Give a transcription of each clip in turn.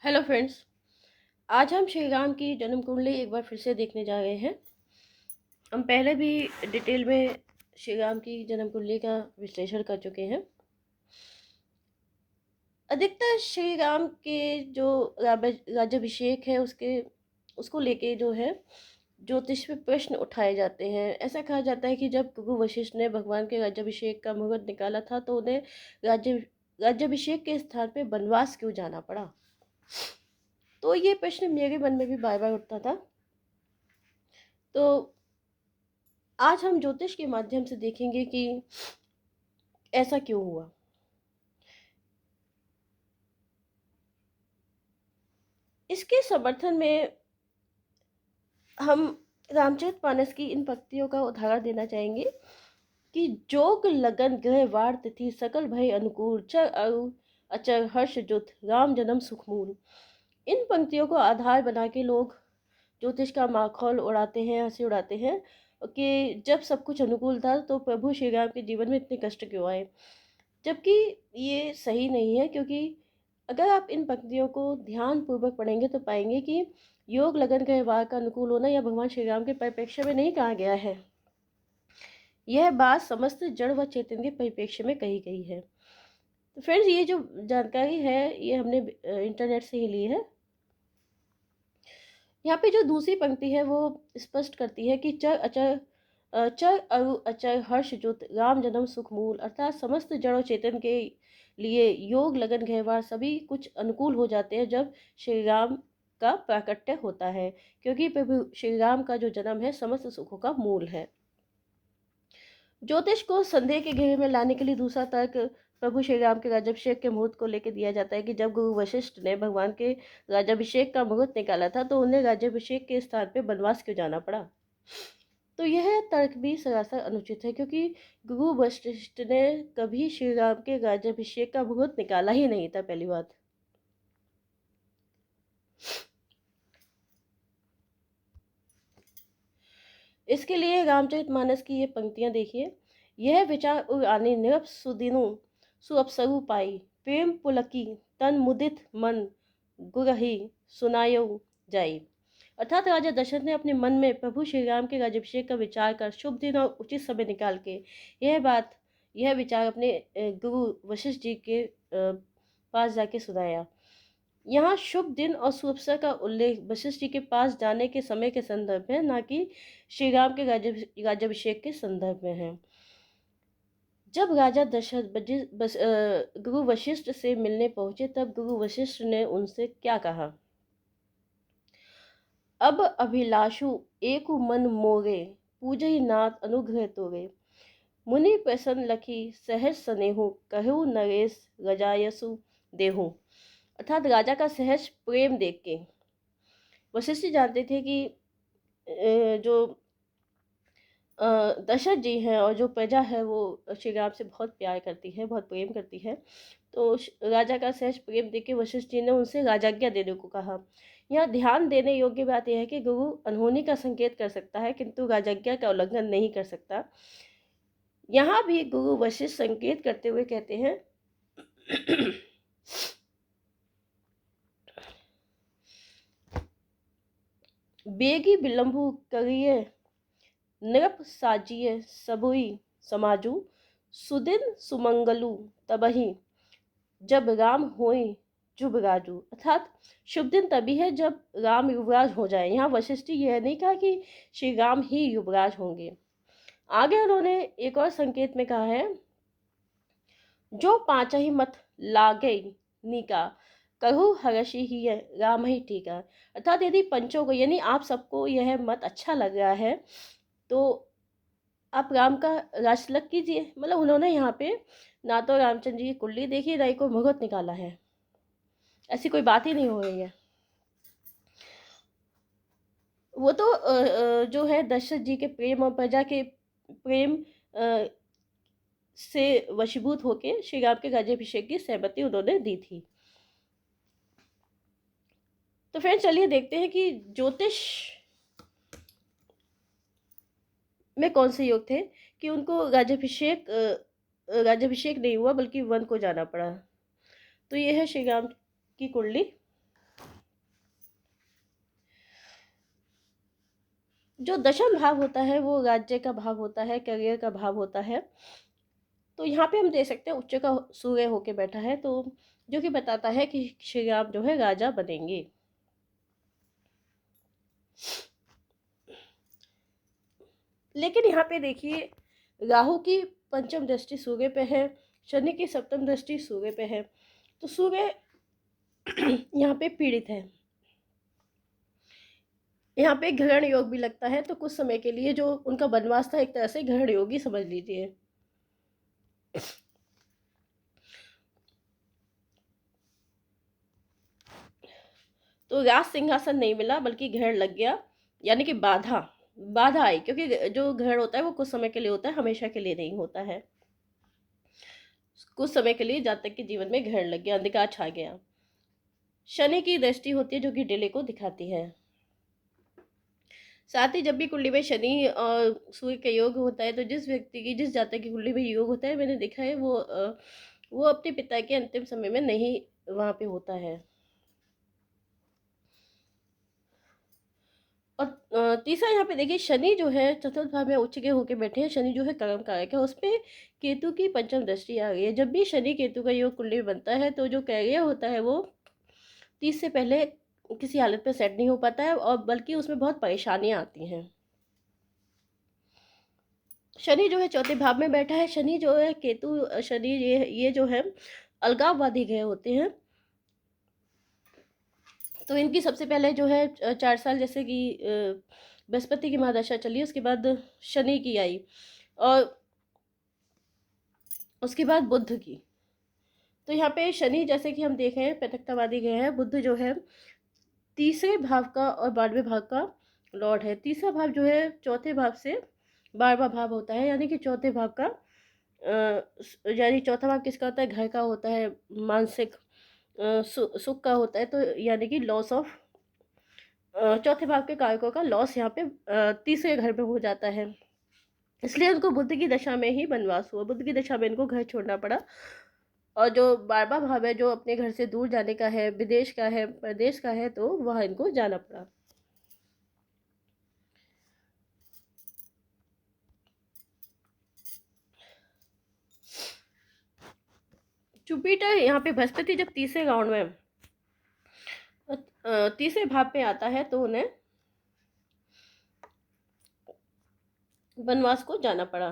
Hello friends. आज हम श्री राम की जन्म कुंडली एक बार फिर से देखने जा रहे हैं। हम पहले भी डिटेल में श्री राम की जन्म कुंडली का विश्लेषण कर चुके हैं। अधिकतर श्री राम के जो राज्याभिषेक है उसको लेके जो है ज्योतिष में प्रश्न उठाए जाते हैं। ऐसा कहा जाता है कि जब गुरु वशिष्ठ ने भगवान के राज्याभिषेक का मुहूर्त निकाला था तो उन्हें राज्य राज्याभिषेक के स्थान पे वनवास क्यों जाना पड़ा। तो ये प्रश्न मेरे मन में भी बार बार उठता था। तो आज हम ज्योतिष के माध्यम से देखेंगे कि ऐसा क्यों हुआ। इसके समर्थन में हम रामचरितमानस की इन पंक्तियों का उदाहरण देना चाहेंगे कि जोग लगन ग्रह वार तिथि सकल भय अनुकूल चर अरु अचर हर्ष जुत राम जन्म सुखमूल। इन पंक्तियों को आधार बना के लोग ज्योतिष का माखौल उड़ाते हैं, हंसी उड़ाते हैं कि जब सब कुछ अनुकूल था तो प्रभु श्री राम के जीवन में इतने कष्ट क्यों आए। जबकि ये सही नहीं है, क्योंकि अगर आप इन पंक्तियों को ध्यान पूर्वक पढ़ेंगे तो पाएंगे कि योग लगन के वार का अनुकूल होना या भगवान श्री राम के परिप्रेक्ष्य में नहीं कहा गया है। यह बात समस्त जड़ व चेतन के परिप्रेक्ष्य में कही गई है। तो फ्रेंड्स, ये जो जानकारी है ये हमने इंटरनेट से ही ली है। यहाँ पे जो दूसरी पंक्ति है वो स्पष्ट करती है कि चर अरु अचर हर्ष जुत राम जन्म सुख मूल, अर्थात समस्त जड़ों चेतन के लिए योग लगन गहवार सभी कुछ अनुकूल हो जाते हैं जब श्री राम का प्राकट्य होता है, क्योंकि प्रभु श्री राम का जो जन्म है समस्त सुखों का मूल है। ज्योतिष को संदेह के घेरे में लाने के लिए दूसरा तर्क प्रभु श्री राम के राज्याभिषेक के मुहूर्त को लेकर दिया जाता है कि जब गुरु वशिष्ठ ने भगवान के राज्याभिषेक का मुहूर्त निकाला था तो उन्हें राज्याभिषेक के स्थान पर वनवास क्यों जाना पड़ा। तो यह तर्क भी सरासर अनुचित है, क्योंकि गुरु वशिष्ठ ने कभी श्री राम के राज्याभिषेक का मुहूर्त निकाला ही नहीं था। पहली बात। इसके लिए रामचरितमानस की ये पंक्तियां देखिए। यह विचार उर आने निरप सुदिनु सुअपसरु पाई प्रेम पुलकी तन मुदित मन गुरही सुनायो जाई। अर्थात राजा दशरथ ने अपने मन में प्रभु श्री राम के राज्याभिषेक का विचार कर शुभ दिन और उचित समय निकाल के यह विचार अपने गुरु वशिष्ठ जी के पास जाके सुनाया। यहाँ शुभ दिन और शुभ अवसर का उल्लेख वशिष्ठ जी के पास जाने के समय के संदर्भ में, ना कि श्री राम के राज्याभिषेक के संदर्भ में है। जब राजा दशरथ गुरु वशिष्ठ से मिलने पहुंचे तब गुरु वशिष्ठ ने उनसे क्या कहा। अब अभिलाषु एक मन मोरे पूजहि नाथ अनुग्रह तोरे मुनि प्रसन्न लखी सहज स्नेहु कहु नरेश गजायसु देहु। अर्थात राजा का सहज प्रेम देख के वशिष्ठ जी जानते थे कि जो दशरथ जी हैं और जो प्रजा है वो श्री राम से बहुत प्यार करती है, बहुत प्रेम करती है। तो राजा का सहज प्रेम देख के वशिष्ठ जी ने उनसे राजाज्ञा देने को कहा। यहाँ ध्यान देने योग्य बात यह है कि गुरु अनहोनी का संकेत कर सकता है किंतु राजाज्ञा का उल्लंघन नहीं कर सकता। यहाँ भी गुरु वशिष्ठ संकेत करते हुए कहते हैं बेगी विलंबु करिए नृप साजिए सबुई समाजू सुदिन सुमंगलु तबही जब राम होए जुबराजू। अर्थात शुभ दिन तभी है जब राम युवराज हो जाए। यहाँ वशिष्ठ जी यह नहीं कहा कि श्री राम ही युवराज होंगे। आगे उन्होंने एक और संकेत में कहा है, जो पांच ही मत लागे निका कहु हर्षि ही राम ही टीका। अर्थात यदि पंचों को यानी आप सबको यह मत अच्छा लग रहा है तो आप राम का राज तिलक कीजिए। मतलब उन्होंने यहाँ पे ना तो रामचंद्र जी की कुंडली देखी ना ही कोई मुहूर्त निकाला है, ऐसी कोई बात ही नहीं हो रही है। वो तो जो है दशरथ जी के प्रेम और प्रजा के प्रेम से वशीभूत होके श्री राम के राज्याभिषेक की सहमति उन्होंने दी थी। तो फ्रेंड्स, चलिए देखते हैं कि ज्योतिष में कौन से योग थे कि उनको राज्याभिषेक नहीं हुआ बल्कि वन को जाना पड़ा। तो ये है श्री राम की कुंडली। जो दशम भाव होता है वो राज्य का भाव होता है, करियर का भाव होता है। तो यहाँ पे हम देख सकते हैं उच्च का सूर्य होके बैठा है, तो जो कि बताता है कि श्री राम जो है राजा बनेंगे। लेकिन यहाँ पे देखिए, राहु की पंचम दृष्टि सूर्य पे है, शनि की सप्तम दृष्टि सूर्य पे है, तो सूर्य यहाँ पे पीड़ित है। यहाँ पे ग्रहण योग भी लगता है, तो कुछ समय के लिए जो उनका वनवास था एक तरह से ग्रहण योग ही समझ लीजिए। तो राज सिंहासन नहीं मिला बल्कि ग्रहण लग गया, यानी कि बाधा बाधा आई, क्योंकि जो ग्रहण होता है वो कुछ समय के लिए होता है, हमेशा के लिए नहीं होता है। कुछ समय के लिए जातक के जीवन में ग्रहण लग गया, अंधकार छा गया। शनि की दृष्टि होती है जो कि डिले को दिखाती है। साथ ही जब भी कुंडली में शनि और सूर्य का योग होता है, तो जिस व्यक्ति की, जिस जातक की कुंडली में योग होता है, मैंने देखा है वो अपने पिता के अंतिम समय में नहीं वहां पे होता है। और तीसरा यहाँ पे देखिए, शनि जो है चतुर्थ भाव में उच्च के होके बैठे हैं। शनि जो है कर्म कारक है, उसपे केतु की पंचम दृष्टि आ गई है। जब भी शनि केतु का योग कुंडली में बनता है, तो जो कैरियर होता है वो 30 से पहले किसी हालत पे सेट नहीं हो पाता है, और बल्कि उसमें बहुत परेशानियां आती हैं। शनि जो है चौथे भाव में बैठा है। शनि जो है केतु शनि ये जो है अलगाववादी ग्रह होते हैं। तो इनकी सबसे पहले जो है 4 साल, जैसे कि बृहस्पति की महादशा चली, उसके बाद शनि की आई, और उसके बाद बुध की। तो यहाँ पे शनि, जैसे कि हम देख रहे हैं, पैतृकतावादी ग्रह है। बुध जो है तीसरे भाव का और 12वें भाव का लॉर्ड है। तीसरा भाव जो है चौथे भाव से 12वां भाव होता है, यानी कि चौथे भाव का यानी चौथा भाव किसका होता है? घर का होता है, मानसिक सुख का होता है। तो यानी कि लॉस ऑफ चौथे भाव के कारकों का लॉस यहाँ पे तीसरे घर में हो जाता है। इसलिए उनको बुद्ध की दशा में ही वनवास हुआ, बुद्ध की दशा में इनको घर छोड़ना पड़ा। और जो 12वां भाव है, जो अपने घर से दूर जाने का है, विदेश का है, प्रदेश का है, तो वहाँ इनको जाना पड़ा। जुपिटर यहाँ पे, बृहस्पति जब तीसरे राउंड में तीसरे भाव पे आता है, तो उन्हें वनवास को जाना पड़ा।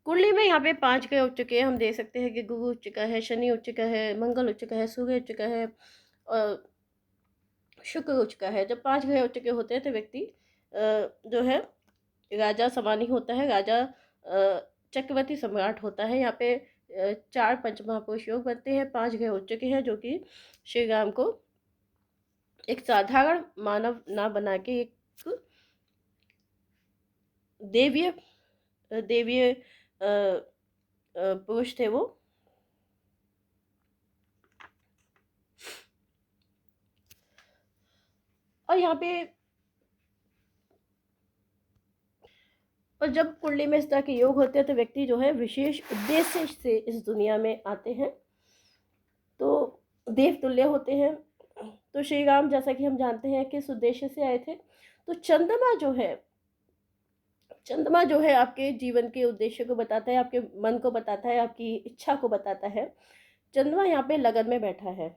कुंडली में यहाँ पे 5 ग्रह उच्च चुके हैं। हम देख सकते हैं कि गुरु उच्च का है, शनि उच्च का है, मंगल उच्च का है, सूर्य उच्च का है, और शुक्र उच्च का है। जब 5 ग्रह उच्च के होते हैं, तो व्यक्ति जो है राजा समान ही होता है। राजा चक्रवर्ती सम्राट होता है। यहाँ पे 4 पंचमहापुरुष योग बनते हैं। 5 ग्रह उच्च के हैं, जो कि श्री राम को एक साधारण मानव ना बना के एक देवीय देवीय पुरुष थे वो। और यहाँ पे, और जब कुंडली में इस तरह के योग होते हैं, तो व्यक्ति जो है विशेष उद्देश्य से इस दुनिया में आते हैं, तो देवतुल्य होते हैं। तो श्री राम, जैसा कि हम जानते हैं, किस उद्देश्य से आए थे। तो चंद्रमा जो है आपके जीवन के उद्देश्य को बताता है, आपके मन को बताता है, आपकी इच्छा को बताता है। चंद्रमा यहाँ पे लगन में बैठा है,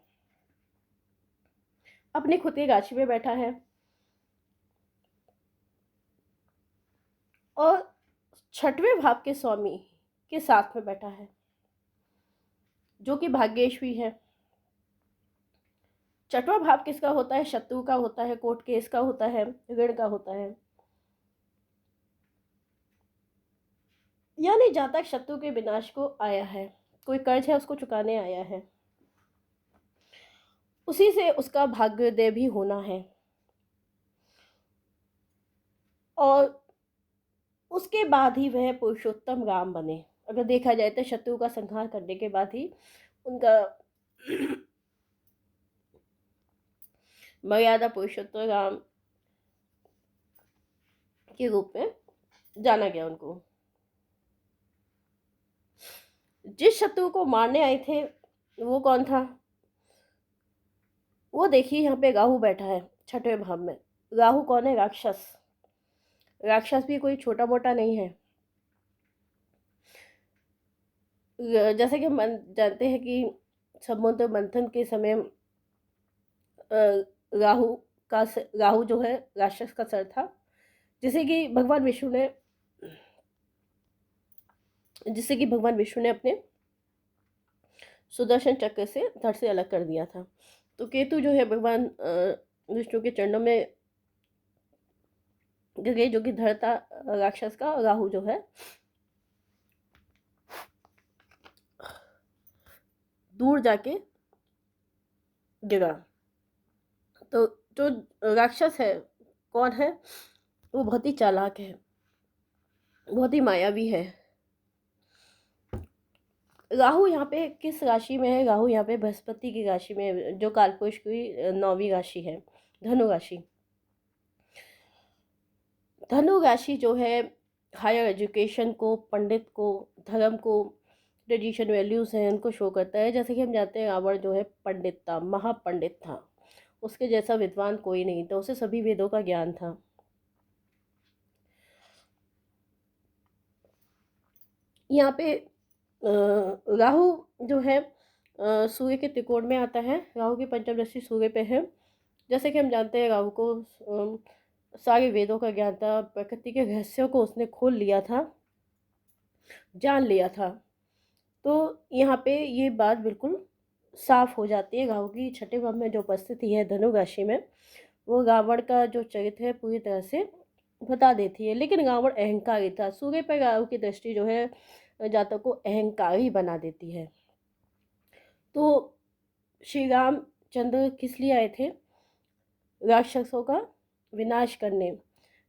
अपनी खुद की राशि में बैठा है, और 6वें भाव के स्वामी के साथ में बैठा है, जो कि भाग्येश्वरी है। 6वां भाव किसका होता है? शत्रु का होता है, कोर्ट केस का होता है, ऋण का होता है। यानी जातक शत्रु के विनाश को आया है, कोई कर्ज है उसको चुकाने आया है, उसी से उसका भाग्योदय भी होना है। और उसके बाद ही वह पुरुषोत्तम राम बने। अगर देखा जाए तो शत्रु का संहार करने के बाद ही उनका मर्यादा पुरुषोत्तम राम के रूप में जाना गया उनको। जिस शत्रु को मारने आए थे वो कौन था? वो देखिए यहाँ पे राहु बैठा है छठवें भाव में। राहु कौन है? राक्षस। राक्षस भी कोई छोटा मोटा नहीं है। जैसे कि हम जानते हैं कि समुद्र मंथन के समय अ, राहु राहु जो है राक्षस का सर था, जिसे कि भगवान विष्णु ने जिससे कि भगवान विष्णु ने अपने सुदर्शन चक्र से धड़ से अलग कर दिया था। तो केतु जो है भगवान विष्णु के चरणों में गिरे, जो कि धड़ था राक्षस का। राहु जो है दूर जाके गिरा। तो जो राक्षस है कौन है? वो बहुत ही चालाक है, बहुत ही मायावी है। राहु यहाँ पे किस राशि में है? राहु यहाँ पे बृहस्पति की राशि में है, जो कालपुरुष की 9वीं राशि है, धनु राशि। धनु राशि जो है हायर एजुकेशन को, पंडित को, धर्म को, ट्रेडिशन वैल्यूज़ हैं उनको शो करता है। जैसे कि हम जानते हैं रावण जो है पंडित था, महापंडित था, उसके जैसा विद्वान कोई नहीं था, उसे सभी वेदों का ज्ञान था। यहाँ पे राहु जो है सूर्य के त्रिकोण में आता है। राहु की पंचम दृष्टि सूर्य पे है। जैसे कि हम जानते हैं राहु को सारे वेदों का ज्ञान था, प्रकृति के रहस्यों को उसने खोल लिया था, जान लिया था। तो यहाँ पे ये बात बिल्कुल साफ हो जाती है। राहु की छठे भाव में जो उपस्थिति है धनु राशि में, वो रावण का जो चरित्र है पूरी तरह से बता देती है। लेकिन रावण अहंकारी था। सूर्य पर राहु की दृष्टि जो है जातक को अहंकारी बना देती है। तो श्री रामचंद्र किस लिए आए थे? राक्षसों का विनाश करने,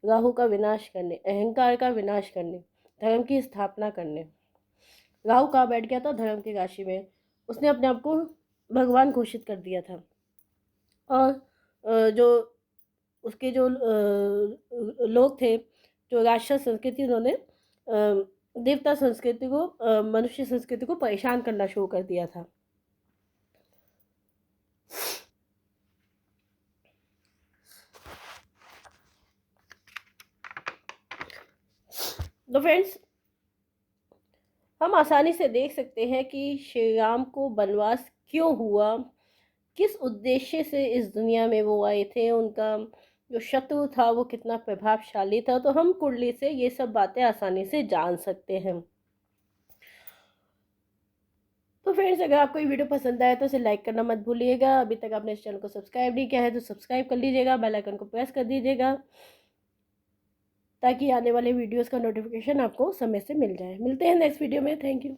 राहु का विनाश करने, अहंकार का विनाश करने, धर्म की स्थापना करने। राहु कहाँ बैठ गया था? धर्म की राशि में। उसने अपने आप को भगवान घोषित कर दिया था। और जो उसके जो लोग थे, जो राक्षस संस्कृति, उन्होंने देवता संस्कृति को, मनुष्य संस्कृति को परेशान करना शुरू कर दिया था। तो फ्रेंड्स, हम आसानी से देख सकते हैं कि श्री राम को वनवास क्यों हुआ, किस उद्देश्य से इस दुनिया में वो आए थे, उनका जो शत्रु था वो कितना प्रभावशाली था। तो हम कुंडली से ये सब बातें आसानी से जान सकते हैं। तो फ्रेंड्स, अगर आपको ये वीडियो पसंद आया तो इसे लाइक करना मत भूलिएगा। अभी तक आपने इस चैनल को सब्सक्राइब नहीं किया है तो सब्सक्राइब कर लीजिएगा, बेल आइकन को प्रेस कर दीजिएगा, ताकि आने वाले वीडियोस का नोटिफिकेशन आपको समय से मिल जाए। मिलते हैं नेक्स्ट वीडियो में। Thank you.